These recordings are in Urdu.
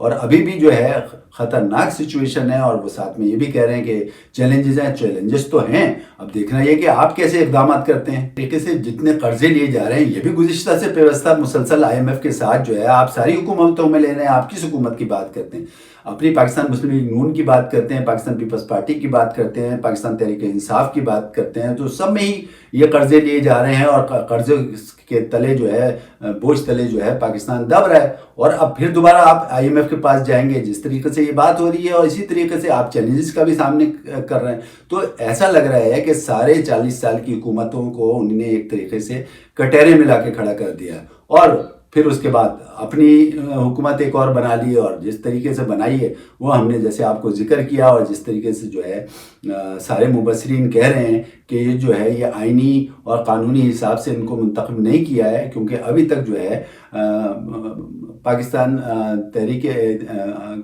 اور ابھی بھی جو ہے خطرناک سچویشن ہے، اور وہ ساتھ میں یہ بھی کہہ رہے ہیں کہ چیلنجز ہیں، چیلنجز تو ہیں، اب دیکھنا یہ کہ آپ کیسے اقدامات کرتے ہیں۔ طریقے سے جتنے قرضے لیے جا رہے ہیں یہ بھی گزشتہ سے پیوستہ مسلسل IMF کے ساتھ جو ہے آپ ساری حکومتوں میں لے رہے ہیں، آپ کس حکومت کی بات کرتے ہیں؟ اپنی پاکستان مسلم لیگ نون کی بات کرتے ہیں، پاکستان پیپلز پارٹی کی بات کرتے ہیں، پاکستان تحریک انصاف کی بات کرتے ہیں، تو سب میں ہی یہ قرضے لیے جا رہے ہیں، اور قرضے کے تلے جو ہے، بوجھ تلے جو ہے پاکستان دب رہا ہے۔ اور اب پھر دوبارہ آپ IMF کے پاس جائیں گے، جس طریقے سے یہ بات ہو رہی ہے اور اسی طریقے سے آپ چیلنجز کا بھی سامنے کر رہے ہیں، تو ایسا لگ رہا ہے کہ سارے 40 سال کی حکومتوں کو انہوں نے ایک طریقے سے کٹہرے میں لا کے کھڑا کر دیا ہے، اور پھر اس کے بعد اپنی حکومت ایک اور بنا لی، اور جس طریقے سے بنائی ہے وہ ہم نے جیسے آپ کو ذکر کیا، اور جس طریقے سے جو ہے سارے مبصرین کہہ رہے ہیں کہ یہ جو ہے یہ آئینی اور قانونی حساب سے ان کو منتخب نہیں کیا ہے، کیونکہ ابھی تک جو ہے پاکستان تحریک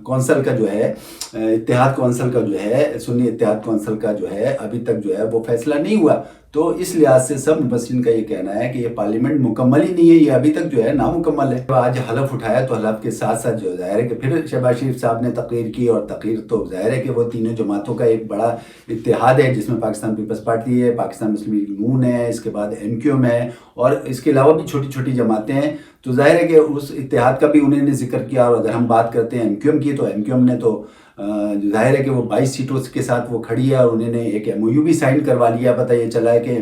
کونسل کا جو ہے، اتحاد کونسل کا جو ہے، سنی اتحاد کونسل کا جو ہے ابھی تک جو ہے وہ فیصلہ نہیں ہوا، تو اس لحاظ سے سب مبصرین کا یہ کہنا ہے کہ یہ پارلیمنٹ مکمل ہی نہیں ہے، یہ ابھی تک جو ہے نامکمل ہے۔ آج حلف اٹھایا تو حلف کے ساتھ ساتھ جو ظاہر ہے کہ پھر شہباز شریف صاحب نے تقریر کی، اور تقریر تو ظاہر ہے کہ وہ تینوں جماعتوں کا ایک بڑا اتحاد ہے، جس میں پاکستان پیپلز پارٹی ہے، پاکستان مسلم لیگ نون ہے، اس کے بعد MQM ہے، اور اس کے علاوہ بھی چھوٹی چھوٹی جماعتیں ہیں، تو ظاہر ہے کہ اس اتحاد کا بھی انہوں نے ذکر کیا۔ اور اگر ہم بات کرتے ہیں MQM کی، تو MQM نے تو ظاہر ہے کہ وہ 22 سیٹوں کے ساتھ وہ کھڑی ہے، اور انہوں نے ایک MOU بھی سائن کروا لیا۔ پتہ یہ چلا ہے کہ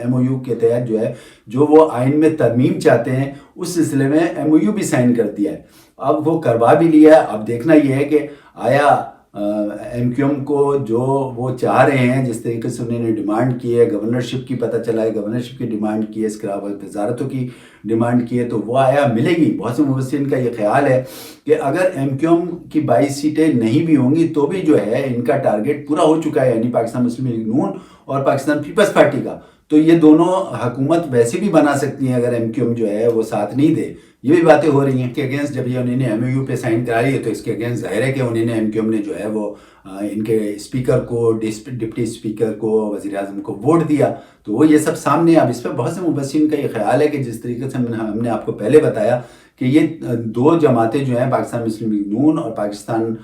MOU کے تحت جو ہے جو وہ آئین میں ترمیم چاہتے ہیں اس سلسلے میں MOU بھی سائن کر دیا ہے، اب وہ کروا بھی لیا ہے۔ اب دیکھنا یہ ہے کہ آیا MQM کو جو وہ چاہ رہے ہیں، جس طریقے سے انہوں نے ڈیمانڈ کی ہے گورنرشپ کی، پتہ چلا ہے گورنرشپ کی ڈیمانڈ کی ہے، اس کے علاوہ وزارتوں کی ڈیمانڈ کی ہے، تو وہ آیا ملے گی؟ بہت سے مبصرین کا یہ خیال ہے کہ اگر MQM کی 22 سیٹیں نہیں بھی ہوں گی تو بھی جو ہے ان کا ٹارگیٹ پورا ہو چکا ہے، یعنی پاکستان مسلم لیگ نون اور پاکستان پیپلز پارٹی کا، تو یہ دونوں حکومت ویسے بھی بنا سکتی ہیں اگر MQM جو ہے وہ ساتھ نہیں دے۔ یہ بھی باتیں ہو رہی ہیں کہ اگینسٹ جب یہ انہوں نے MOU پہ سائن کرا لی ہے، تو اس کے اگینسٹ ظاہر ہے کہ انہوں نے MQM نے جو ہے وہ ان کے اسپیکر کو، ڈپٹی اسپیکر کو، وزیر اعظم کو ووٹ دیا، تو وہ یہ سب سامنے۔ اب اس پہ بہت سے مبصرین کا یہ خیال ہے کہ جس طریقے سے ہم نے آپ کو پہلے بتایا کہ یہ دو جماعتیں جو ہیں، پاکستان مسلم لیگ نون اور پاکستان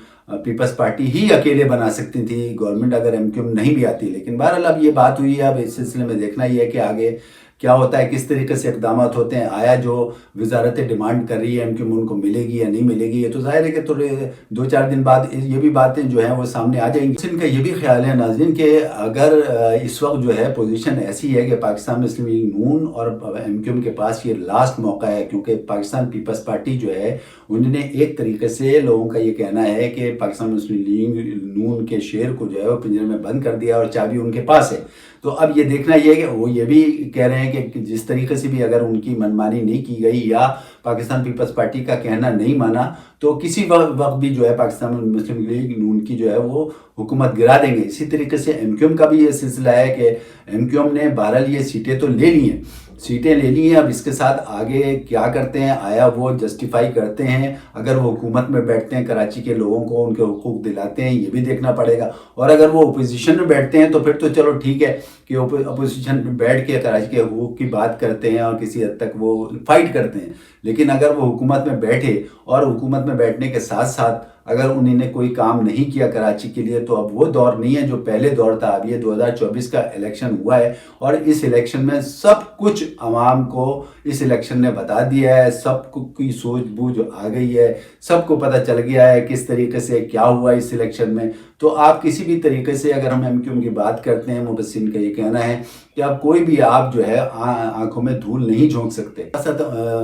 پیپلز پارٹی ہی اکیلے بنا سکتی تھی گورنمنٹ اگر MQM نہیں بھی آتی، لیکن بہرحال اب یہ بات ہوئی ہے۔ اب اس سلسلے میں دیکھنا یہ ہے کہ آگے کیا ہوتا ہے، کس طریقے سے اقدامات ہوتے ہیں، آیا جو وزارتیں ڈیمانڈ کر رہی ہے MQM ان کو ملے گی یا نہیں ملے گی، یہ تو ظاہر ہے کہ تھوڑے 2-4 دن بعد یہ بھی باتیں جو ہیں وہ سامنے آ جائیں گی۔ ان کا یہ بھی خیال ہے ناظرین کہ اگر اس وقت جو ہے پوزیشن ایسی ہے کہ پاکستان مسلم لیگ نون اور MQM کے پاس یہ لاسٹ موقع ہے، کیونکہ پاکستان پیپلز پارٹی جو ہے انہوں نے ایک طریقے سے، لوگوں کا یہ کہنا ہے کہ پاکستان مسلم لیگ نون کے شیر کو جو ہے وہ پنجرے میں بند کر دیا اور چابی ان کے پاس ہے، تو اب یہ دیکھنا یہ ہے کہ وہ یہ بھی کہہ رہے ہیں کہ جس طریقے سے بھی اگر ان کی منمانی نہیں کی گئی یا پاکستان پیپلز پارٹی کا کہنا نہیں مانا تو کسی وقت بھی جو ہے پاکستان مسلم لیگ نون کی جو ہے وہ حکومت گرا دیں گے۔ اسی طریقے سے MQM کا بھی یہ سلسلہ ہے کہ MQM نے بہرحال یہ سیٹیں تو لے لی ہیں، اب اس کے ساتھ آگے کیا کرتے ہیں، آیا وہ جسٹیفائی کرتے ہیں، اگر وہ حکومت میں بیٹھتے ہیں کراچی کے لوگوں کو ان کے حقوق دلاتے ہیں، یہ بھی دیکھنا پڑے گا، اور اگر وہ اپوزیشن میں بیٹھتے ہیں تو پھر تو چلو ٹھیک ہے کہ اپوزیشن میں بیٹھ کے کراچی کے حقوق کی بات کرتے ہیں اور کسی حد تک وہ فائٹ کرتے ہیں، لیکن اگر وہ حکومت میں بیٹھے اور حکومت میں بیٹھنے کے ساتھ ساتھ اگر انہوں نے کوئی کام نہیں کیا کراچی کے لیے، تو اب وہ دور نہیں ہے جو پہلے دور تھا۔ اب یہ 2024 کا الیکشن ہوا ہے، اور اس الیکشن میں سب کچھ عوام کو اس الیکشن نے بتا دیا ہے، سب کی سوچ بوجھ آ گئی ہے، سب کو پتہ چل گیا ہے کس طریقے سے کیا ہوا اس الیکشن میں۔ تو آپ کسی بھی طریقے سے اگر ہم MQM کی بات کرتے ہیں، مبصرین کا یہ کہنا ہے کہ اب کوئی بھی آپ جو ہے آنکھوں میں دھول نہیں جھونک سکتے۔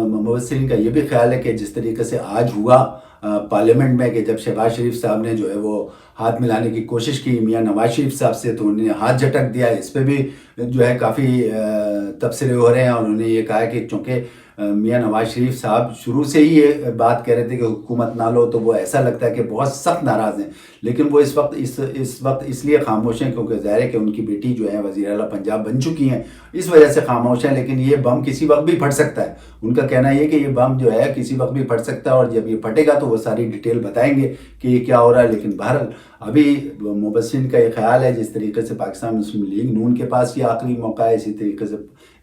مبصرین کا یہ بھی خیال ہے کہ جس طریقے سے آج ہوا پارلیمنٹ میں کہ جب شہباز شریف صاحب نے جو ہے وہ ہاتھ ملانے کی کوشش کی میاں نواز شریف صاحب سے، تو انہوں نے ہاتھ جھٹک دیا، اس پہ بھی جو ہے کافی تبصرے ہو رہے ہیں، اور انہوں نے یہ کہا کہ چونکہ میاں نواز شریف صاحب شروع سے ہی یہ بات کہہ رہے تھے کہ حکومت نہ لو، تو وہ ایسا لگتا ہے کہ بہت سخت ناراض ہیں، لیکن وہ اس وقت اس لیے خاموش ہیں کیونکہ ظاہر ہے کہ ان کی بیٹی جو ہے وزیر اعلیٰ پنجاب بن چکی ہیں، اس وجہ سے خاموش ہیں، لیکن یہ بم کسی وقت بھی پھٹ سکتا ہے۔ ان کا کہنا یہ کہ یہ بم جو ہے کسی وقت بھی پھٹ سکتا ہے، اور جب یہ پھٹے گا تو وہ ساری ڈیٹیل بتائیں گے کہ یہ کیا ہو رہا ہے، لیکن بہرحال ابھی مبصرین کا یہ خیال ہے جس طریقے سے پاکستان مسلم لیگ نون کے پاس یہ آخری موقع ہے، اسی طریقے سے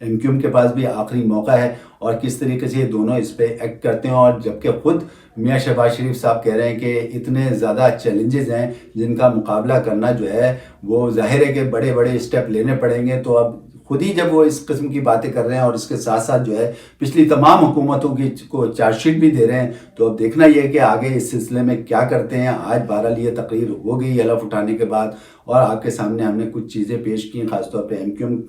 ایم کیو ایم کے پاس بھی آخری موقع ہے اور کس طریقے سے یہ دونوں اس پہ ایکٹ کرتے ہیں، اور جبکہ خود میاں شہباز شریف صاحب کہہ رہے ہیں کہ اتنے زیادہ چیلنجز ہیں جن کا مقابلہ کرنا جو ہے وہ ظاہر ہے کہ بڑے بڑے اسٹیپ لینے پڑیں گے. تو اب خود ہی جب وہ اس قسم کی باتیں کر رہے ہیں اور اس کے ساتھ ساتھ جو ہے پچھلی تمام حکومتوں کی کو چارج شیٹ بھی دے رہے ہیں، تو اب دیکھنا یہ ہے کہ آگے اس سلسلے میں کیا کرتے ہیں. آج بہرحال یہ تقریر ہو گئی حلف اٹھانے کے بعد، اور آپ کے سامنے ہم نے کچھ چیزیں پیش کی، خاص طور پہ ایم کیو ایم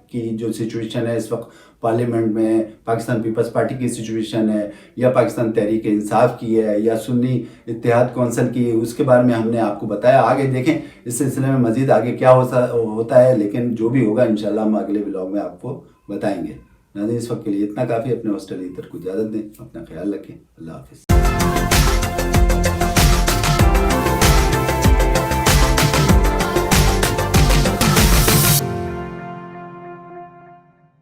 کی جو سچویشن ہے اس وقت پارلیمنٹ میں، پاکستان پیپلز پارٹی کی سچویشن ہے، یا پاکستان تحریک انصاف کی ہے، یا سنی اتحاد کونسل کی، اس کے بارے میں ہم نے آپ کو بتایا. آگے دیکھیں اس سلسلے میں مزید آگے کیا ہوتا ہے، لیکن جو بھی ہوگا انشاءاللہ ہم اگلے ولاگ میں آپ کو بتائیں گے. ناظرین اس وقت کے لیے اتنا کافی. اپنے ہوسٹ علی اطہر کو اجازت دیں، اپنا خیال رکھیں. اللہ حافظ.